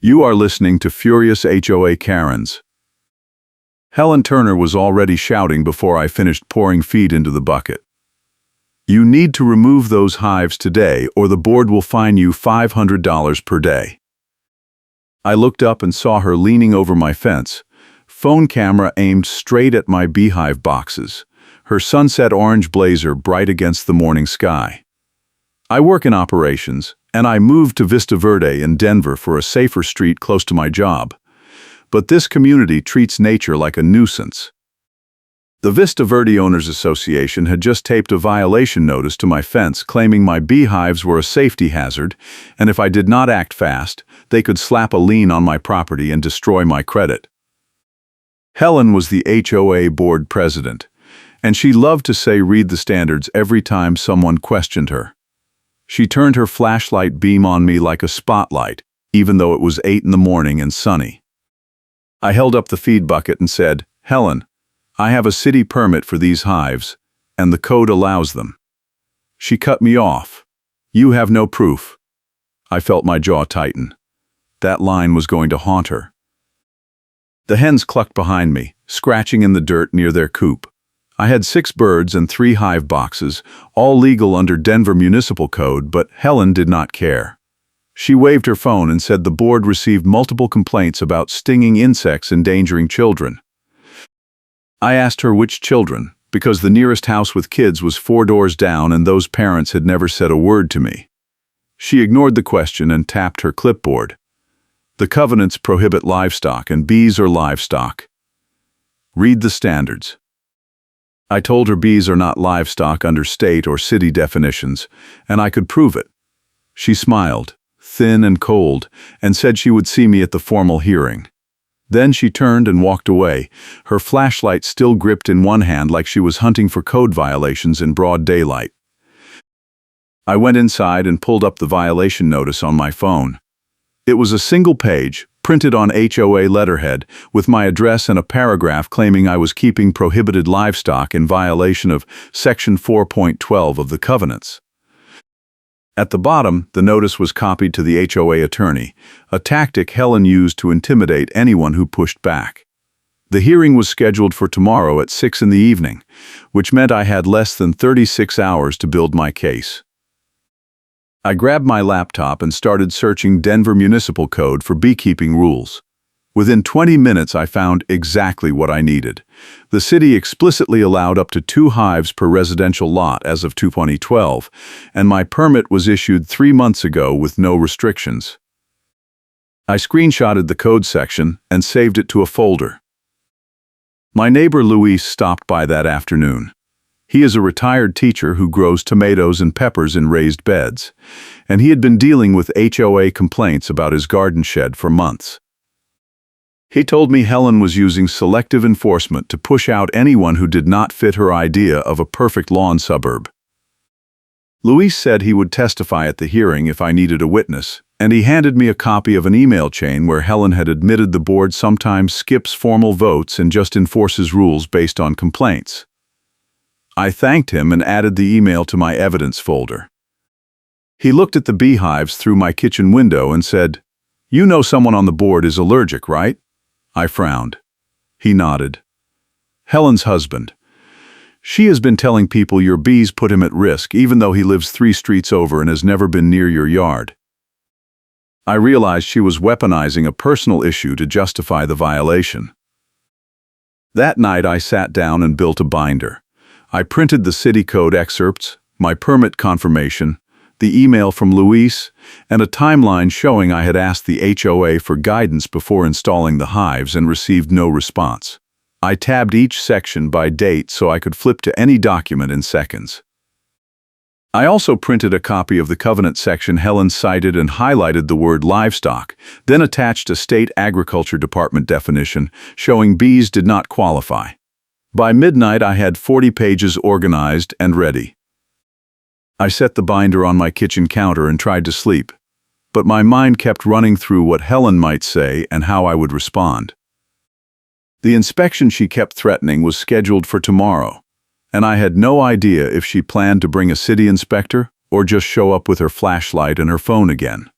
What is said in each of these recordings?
You are listening to Furious HOA Karens. Helen Turner was already shouting before I finished pouring feed into the bucket. You need to remove those hives today or the board will fine you $500 per day. I looked up and saw her leaning over my fence, phone camera aimed straight at my beehive boxes, her sunset orange blazer bright against the morning sky. I work in operations, and I moved to Vista Verde in Denver for a safer street close to my job. But this community treats nature like a nuisance. The Vista Verde Owners Association had just taped a violation notice to my fence claiming my beehives were a safety hazard, and if I did not act fast, they could slap a lien on my property and destroy my credit. Helen was the HOA board president, and she loved to say read the standards every time someone questioned her. She turned her flashlight beam on me like a spotlight, even though it was 8 in the morning and sunny. I held up the feed bucket and said, "Helen, I have a city permit for these hives, and the code allows them." She cut me off. "You have no proof." I felt my jaw tighten. That line was going to haunt her. The hens clucked behind me, scratching in the dirt near their coop. I had 6 birds and 3 hive boxes, all legal under Denver Municipal Code, but Helen did not care. She waved her phone and said the board received multiple complaints about stinging insects endangering children. I asked her which children, because the nearest house with kids was 4 doors down and those parents had never said a word to me. She ignored the question and tapped her clipboard. The covenants prohibit livestock, and bees are livestock. Read the standards. I told her bees are not livestock under state or city definitions, and I could prove it. She smiled, thin and cold, and said she would see me at the formal hearing. Then she turned and walked away, her flashlight still gripped in one hand like she was hunting for code violations in broad daylight. I went inside and pulled up the violation notice on my phone. It was a single page, printed on HOA letterhead, with my address and a paragraph claiming I was keeping prohibited livestock in violation of Section 4.12 of the covenants. At the bottom, the notice was copied to the HOA attorney, a tactic Helen used to intimidate anyone who pushed back. The hearing was scheduled for tomorrow at 6 in the evening, which meant I had less than 36 hours to build my case. I grabbed my laptop and started searching Denver Municipal Code for beekeeping rules. Within 20 minutes, I found exactly what I needed. The city explicitly allowed up to 2 hives per residential lot as of 2012, and my permit was issued 3 months ago with no restrictions. I screenshotted the code section and saved it to a folder. My neighbor Luis stopped by that afternoon. He is a retired teacher who grows tomatoes and peppers in raised beds, and he had been dealing with HOA complaints about his garden shed for months. He told me Helen was using selective enforcement to push out anyone who did not fit her idea of a perfect lawn suburb. Luis said he would testify at the hearing if I needed a witness, and he handed me a copy of an email chain where Helen had admitted the board sometimes skips formal votes and just enforces rules based on complaints. I thanked him and added the email to my evidence folder. He looked at the beehives through my kitchen window and said, "You know someone on the board is allergic, right?" I frowned. He nodded. "Helen's husband. She has been telling people your bees put him at risk even though he lives 3 streets over and has never been near your yard." I realized she was weaponizing a personal issue to justify the violation. That night I sat down and built a binder. I printed the city code excerpts, my permit confirmation, the email from Luis, and a timeline showing I had asked the HOA for guidance before installing the hives and received no response. I tabbed each section by date so I could flip to any document in seconds. I also printed a copy of the covenant section Helen cited and highlighted the word livestock, then attached a state agriculture department definition showing bees did not qualify. By midnight, I had 40 pages organized and ready. I set the binder on my kitchen counter and tried to sleep, but my mind kept running through what Helen might say and how I would respond. The inspection she kept threatening was scheduled for tomorrow, and I had no idea if she planned to bring a city inspector or just show up with her flashlight and her phone again.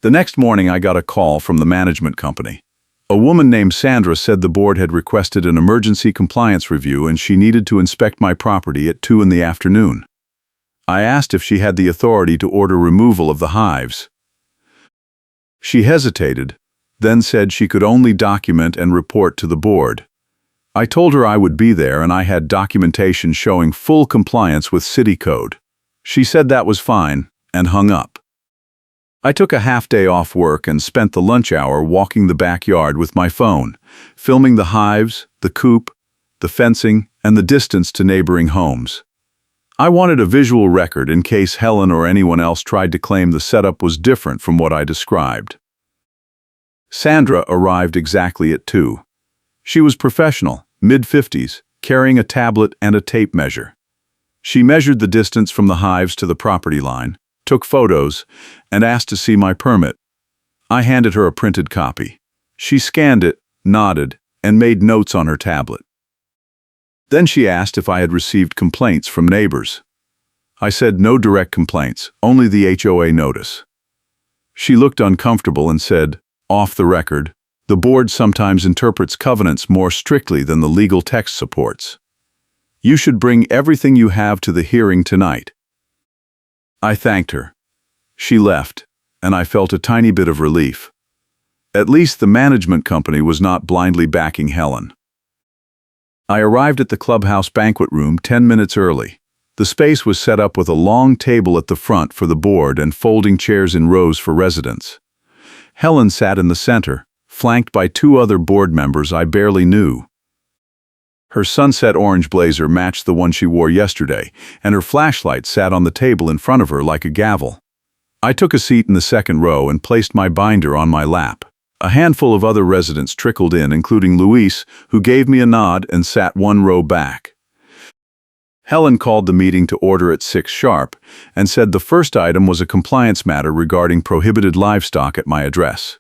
The next morning I got a call from the management company. A woman named Sandra said the board had requested an emergency compliance review and she needed to inspect my property at 2 in the afternoon. I asked if she had the authority to order removal of the hives. She hesitated, then said she could only document and report to the board. I told her I would be there and I had documentation showing full compliance with city code. She said that was fine and hung up. I took a half-day off work and spent the lunch hour walking the backyard with my phone, filming the hives, the coop, the fencing, and the distance to neighboring homes. I wanted a visual record in case Helen or anyone else tried to claim the setup was different from what I described. Sandra arrived exactly at 2. She was professional, mid-50s, carrying a tablet and a tape measure. She measured the distance from the hives to the property line, took photos, and asked to see my permit. I handed her a printed copy. She scanned it, nodded, and made notes on her tablet. Then she asked if I had received complaints from neighbors. I said no direct complaints, only the HOA notice. She looked uncomfortable and said, off the record, the board sometimes interprets covenants more strictly than the legal text supports. You should bring everything you have to the hearing tonight. I thanked her. She left, and I felt a tiny bit of relief. At least the management company was not blindly backing Helen. I arrived at the clubhouse banquet room 10 minutes early. The space was set up with a long table at the front for the board and folding chairs in rows for residents. Helen sat in the center, flanked by 2 other board members I barely knew. Her sunset orange blazer matched the one she wore yesterday, and her flashlight sat on the table in front of her like a gavel. I took a seat in the second row and placed my binder on my lap. A handful of other residents trickled in, including Luis, who gave me a nod and sat 1 row back. Helen called the meeting to order at 6 sharp and said the first item was a compliance matter regarding prohibited livestock at my address.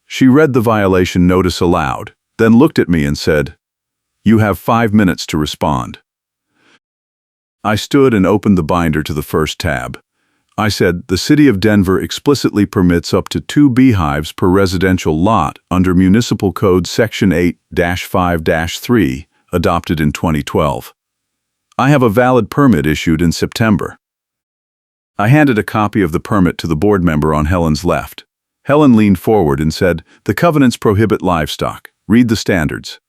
She read the violation notice aloud, then looked at me and said, "You have 5 minutes to respond." I stood and opened the binder to the first tab. I said, the City of Denver explicitly permits up to 2 beehives per residential lot under Municipal Code Section 8-5-3, adopted in 2012. I have a valid permit issued in September. I handed a copy of the permit to the board member on Helen's left. Helen leaned forward and said, "The covenants prohibit livestock. Read the standards."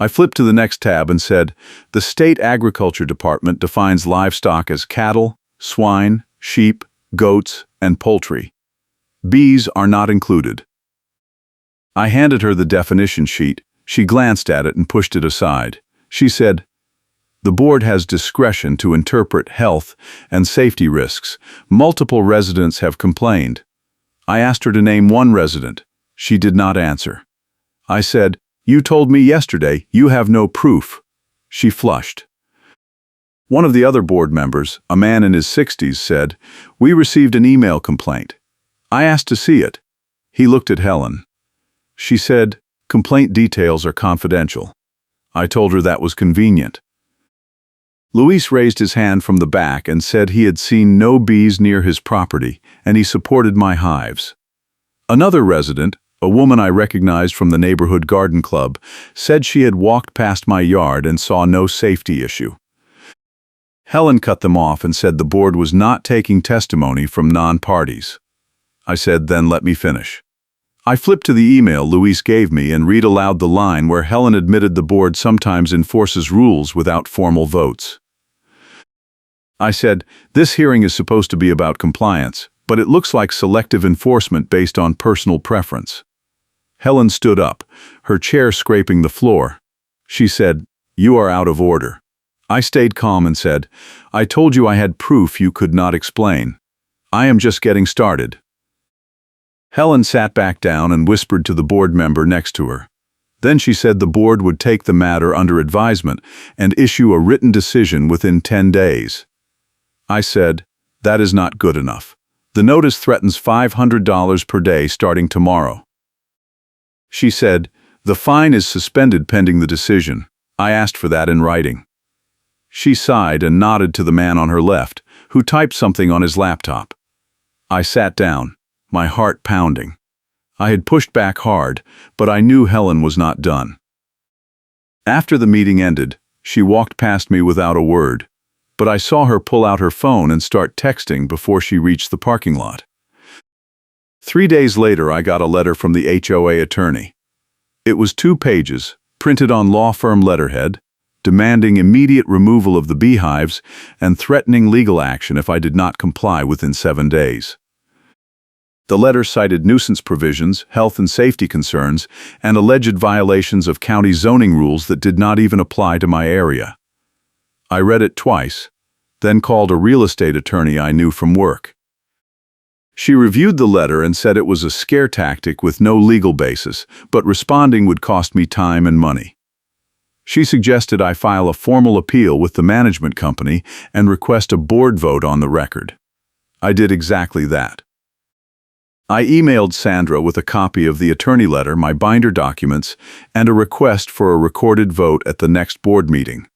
I flipped to the next tab and said, "The State Agriculture Department defines livestock as cattle, swine, sheep, goats, and poultry. Bees are not included." I handed her the definition sheet. She glanced at it and pushed it aside. She said, "The board has discretion to interpret health and safety risks. Multiple residents have complained." I asked her to name one resident. She did not answer. I said, "You told me yesterday you have no proof." She flushed. One of the other board members, a man in his 60s, said, "We received an email complaint. I asked to see it." He looked at Helen. She said, "Complaint details are confidential." I told her that was convenient. Luis raised his hand from the back and said he had seen no bees near his property, and he supported my hives. Another resident, a woman I recognized from the neighborhood garden club, said she had walked past my yard and saw no safety issue. Helen cut them off and said the board was not taking testimony from non-parties. I said, "Then let me finish." I flipped to the email Luis gave me and read aloud the line where Helen admitted the board sometimes enforces rules without formal votes. I said, "This hearing is supposed to be about compliance, but it looks like selective enforcement based on personal preference." Helen stood up, her chair scraping the floor. She said, "You are out of order." I stayed calm and said, "I told you I had proof you could not explain. I am just getting started." Helen sat back down and whispered to the board member next to her. Then she said the board would take the matter under advisement and issue a written decision within 10 days. I said, "That is not good enough. The notice threatens $500 per day starting tomorrow." She said, "The fine is suspended pending the decision. I asked for that in writing." She sighed and nodded to the man on her left, who typed something on his laptop. I sat down. my heart pounding. I had pushed back hard, but I knew Helen was not done. After the meeting ended, she walked past me without a word, but I saw her pull out her phone and start texting before she reached the parking lot. 3 days later, I got a letter from the HOA attorney. It was 2 pages, printed on law firm letterhead, demanding immediate removal of the Beehives and threatening legal action if I did not comply within 7 days. The letter cited nuisance provisions, health and safety concerns, and alleged violations of county zoning rules that did not even apply to my area. I read it twice, then called a real estate attorney I knew from work. She reviewed the letter and said it was a scare tactic with no legal basis, but responding would cost me time and money. She suggested I file a formal appeal with the management company and request a board vote on the record. I did exactly that. I emailed Sandra with a copy of the attorney letter, my binder documents, and a request for a recorded vote at the next board meeting.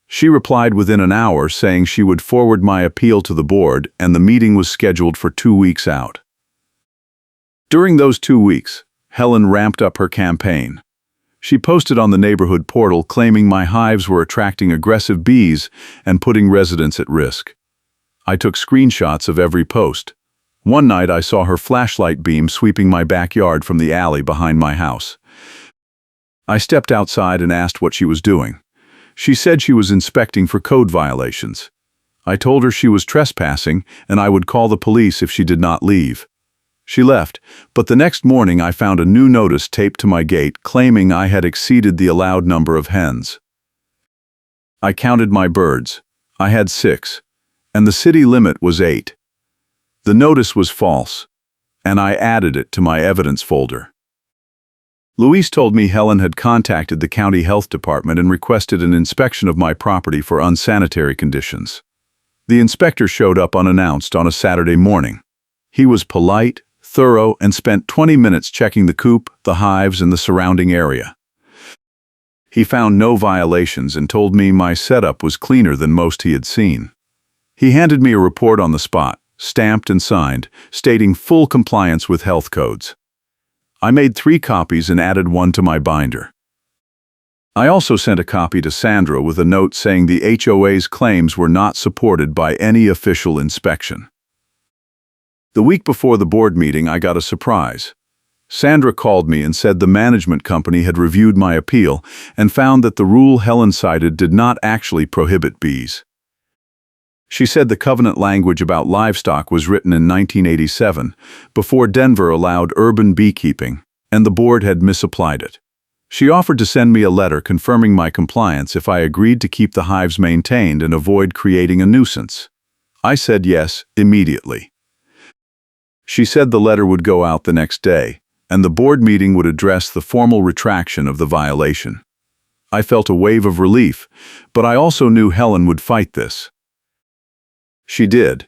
She replied within an hour saying she would forward my appeal to the board, and the meeting was scheduled for 2 weeks out. During those 2 weeks, Helen ramped up her campaign. She posted on the neighborhood portal claiming my hives were attracting aggressive bees and putting residents at risk. I took screenshots of every post. One night I saw her flashlight beam sweeping my backyard from the alley behind my house. I stepped outside and asked what she was doing. She said she was inspecting for code violations. I told her she was trespassing and I would call the police if she did not leave. She left, but the next morning I found a new notice taped to my gate claiming I had exceeded the allowed number of hens. I counted my birds. I had 6, and the city limit was 8. The notice was false, and I added it to my evidence folder. Louise told me Helen had contacted the county health department and requested an inspection of my property for unsanitary conditions. The inspector showed up unannounced on a Saturday morning. He was polite, thorough, and spent 20 minutes checking the coop, the hives, and the surrounding area. He found no violations and told me my setup was cleaner than most he had seen. He handed me a report on the spot, stamped and signed, stating full compliance with health codes. I made 3 copies and added 1 to my binder. I also sent a copy to Sandra with a note saying the HOA's claims were not supported by any official inspection. The week before the board meeting, I got a surprise. Sandra called me and said the management company had reviewed my appeal and found that the rule Helen cited did not actually prohibit bees. She said the covenant language about livestock was written in 1987, before Denver allowed urban beekeeping, and the board had misapplied it. She offered to send me a letter confirming my compliance if I agreed to keep the hives maintained and avoid creating a nuisance. I said yes, immediately. She said the letter would go out the next day, and the board meeting would address the formal retraction of the violation. I felt a wave of relief, but I also knew Helen would fight this. She did.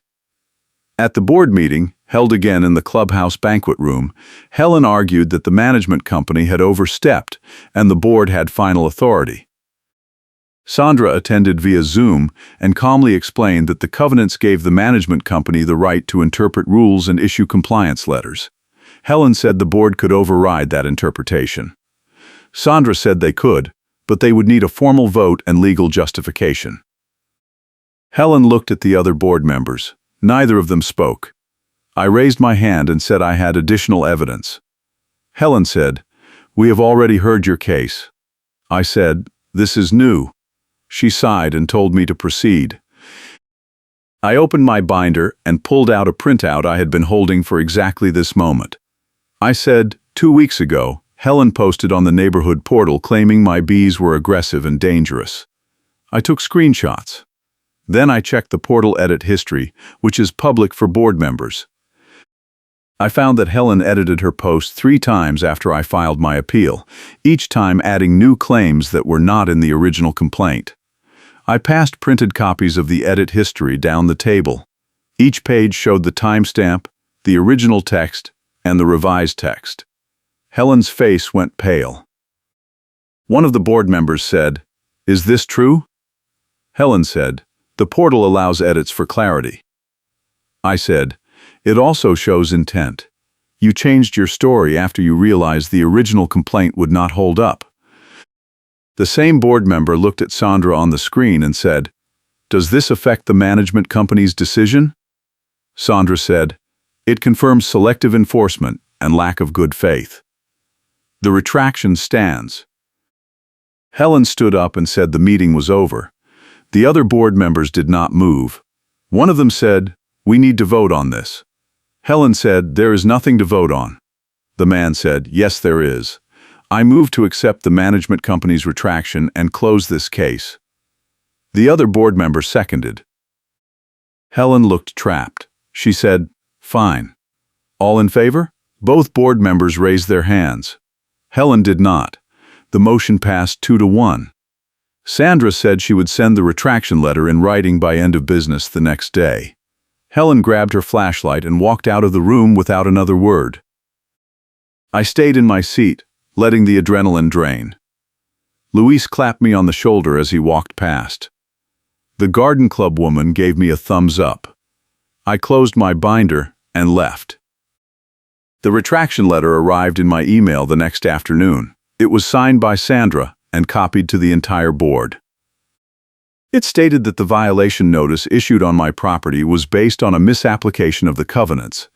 At the board meeting, held again in the clubhouse banquet room, Helen argued that the management company had overstepped and the board had final authority. Sandra attended via Zoom and calmly explained that the covenants gave the management company the right to interpret rules and issue compliance letters. Helen said the board could override that interpretation. Sandra said they could, but they would need a formal vote and legal justification. Helen looked at the other board members. Neither of them spoke. I raised my hand and said I had additional evidence. Helen said, "We have already heard your case." I said, "This is new." She sighed and told me to proceed. I opened my binder and pulled out a printout I had been holding for exactly this moment. I said, 2 weeks ago, Helen posted on the neighborhood portal claiming my bees were aggressive and dangerous. I took screenshots. Then I checked the portal edit history, which is public for board members. I found that Helen edited her post 3 times after I filed my appeal, each time adding new claims that were not in the original complaint. I passed printed copies of the edit history down the table. Each page showed the timestamp, the original text, and the revised text. Helen's face went pale. One of the board members said, "Is this true?" Helen said, "The portal allows edits for clarity." I said, "It also shows intent. You changed your story after you realized the original complaint would not hold up. The same board member looked at Sandra on the screen and said, "Does this affect the management company's decision?" Sandra said, "It confirms selective enforcement and lack of good faith. The retraction stands." Helen stood up and said the meeting was over. The other board members did not move. One of them said, "We need to vote on this." Helen said, "There is nothing to vote on." The man said, "Yes, there is. I move to accept the management company's retraction and close this case." The other board member seconded. Helen looked trapped. She said, "Fine. All in favor?" Both board members raised their hands. Helen did not. The motion passed 2-1. Sandra said she would send the retraction letter in writing by end of business the next day. Helen grabbed her flashlight and walked out of the room without another word. I stayed in my seat, letting the adrenaline drain. Luis clapped me on the shoulder as he walked past. The garden club woman gave me a thumbs up. I closed my binder and left. The retraction letter arrived in my email the next afternoon. It was signed by Sandra and copied to the entire board. It stated that the violation notice issued on my property was based on a misapplication of the covenants,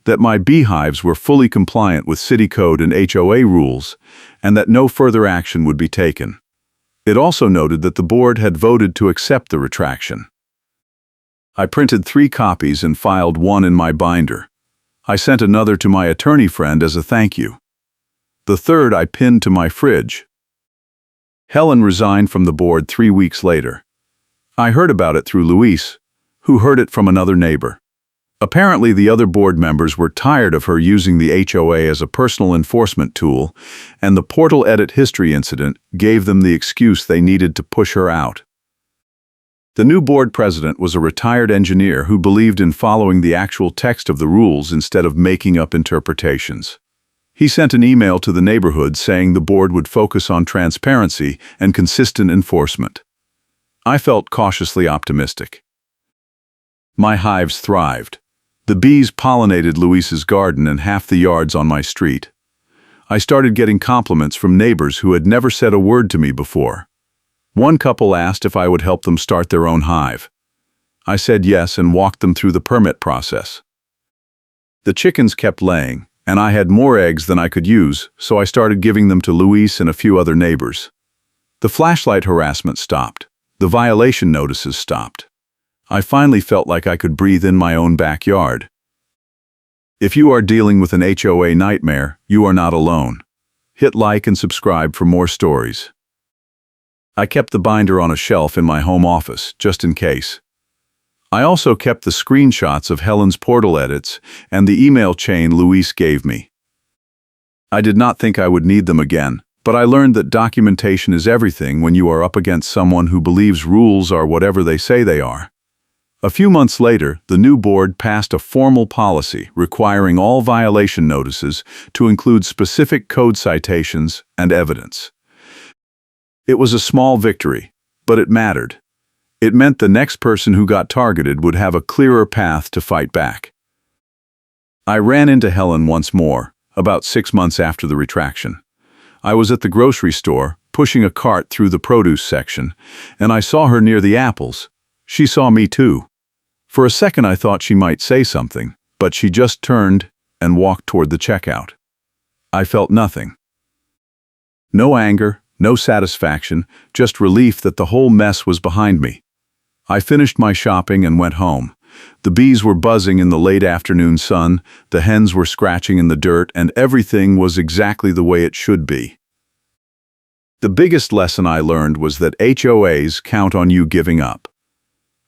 that my beehives were fully compliant with city code and HOA rules, and that no further action would be taken. It also noted that the board had voted to accept the retraction. I printed 3 copies and filed one in my binder. I sent another to my attorney friend as a thank you. The third I pinned to my fridge. Helen resigned from the board 3 weeks later. I heard about it through Luis, who heard it from another neighbor. Apparently, the other board members were tired of her using the HOA as a personal enforcement tool, and the portal edit history incident gave them the excuse they needed to push her out. The new board president was a retired engineer who believed in following the actual text of the rules instead of making up interpretations. He sent an email to the neighborhood saying the board would focus on transparency and consistent enforcement. I felt cautiously optimistic. My hives thrived. The bees pollinated Luis's garden and half the yards on my street. I started getting compliments from neighbors who had never said a word to me before. One couple asked if I would help them start their own hive. I said yes and walked them through the permit process. The chickens kept laying, and I had more eggs than I could use, so I started giving them to Luis and a few other neighbors. The flashlight harassment stopped. The violation notices stopped. I finally felt like I could breathe in my own backyard. If you are dealing with an HOA nightmare, you are not alone. Hit like and subscribe for more stories. I kept the binder on a shelf in my home office, just in case. I also kept the screenshots of Helen's portal edits and the email chain Luis gave me. I did not think I would need them again, but I learned that documentation is everything when you are up against someone who believes rules are whatever they say they are. A few months later, the new board passed a formal policy requiring all violation notices to include specific code citations and evidence. It was a small victory, but it mattered. It meant the next person who got targeted would have a clearer path to fight back. I ran into Helen once more, about 6 months after the retraction. I was at the grocery store, pushing a cart through the produce section, and I saw her near the apples. She saw me too. For a second I thought she might say something, but she just turned and walked toward the checkout. I felt nothing. No anger, no satisfaction, just relief that the whole mess was behind me. I finished my shopping and went home. The bees were buzzing in the late afternoon sun, the hens were scratching in the dirt, and everything was exactly the way it should be. The biggest lesson I learned was that HOAs count on you giving up.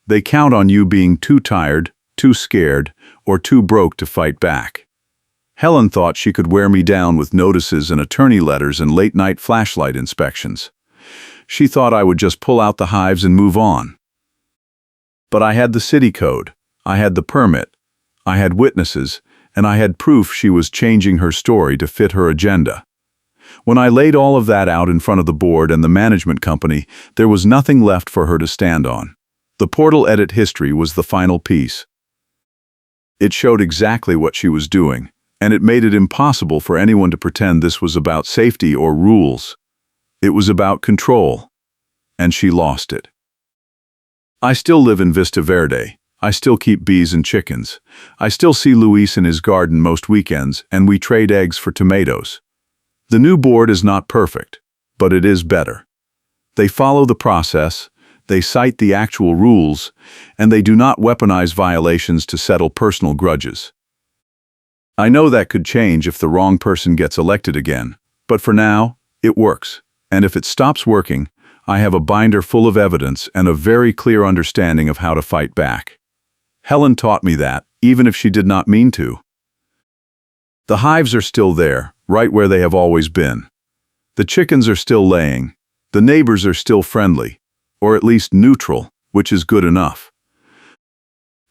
They count on you being too tired, too scared, or too broke to fight back. Helen thought she could wear me down with notices and attorney letters and late-night flashlight inspections. She thought I would just pull out the hives and move on. But I had the city code, I had the permit, I had witnesses, and I had proof she was changing her story to fit her agenda. When I laid all of that out in front of the board and the management company, there was nothing left for her to stand on. The portal edit history was the final piece. It showed exactly what she was doing, and it made it impossible for anyone to pretend this was about safety or rules. It was about control, and she lost it. I still live in Vista Verde. I still keep bees and chickens. I still see Luis in his garden most weekends, and we trade eggs for tomatoes. The new board is not perfect, but it is better. They follow the process, they cite the actual rules, and they do not weaponize violations to settle personal grudges. I know that could change if the wrong person gets elected again, but for now, it works. And if it stops working, I have a binder full of evidence and a very clear understanding of how to fight back. Helen taught me that, even if she did not mean to. The hives are still there, right where they have always been. The chickens are still laying. The neighbors are still friendly, or at least neutral, which is good enough.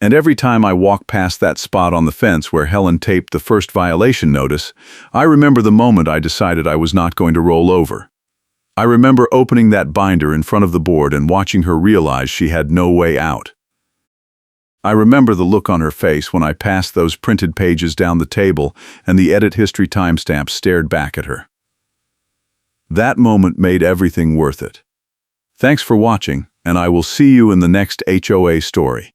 And every time I walk past that spot on the fence where Helen taped the first violation notice, I remember the moment I decided I was not going to roll over. I remember opening that binder in front of the board and watching her realize she had no way out. I remember the look on her face when I passed those printed pages down the table and the edit history timestamp stared back at her. That moment made everything worth it. Thanks for watching, and I will see you in the next HOA story.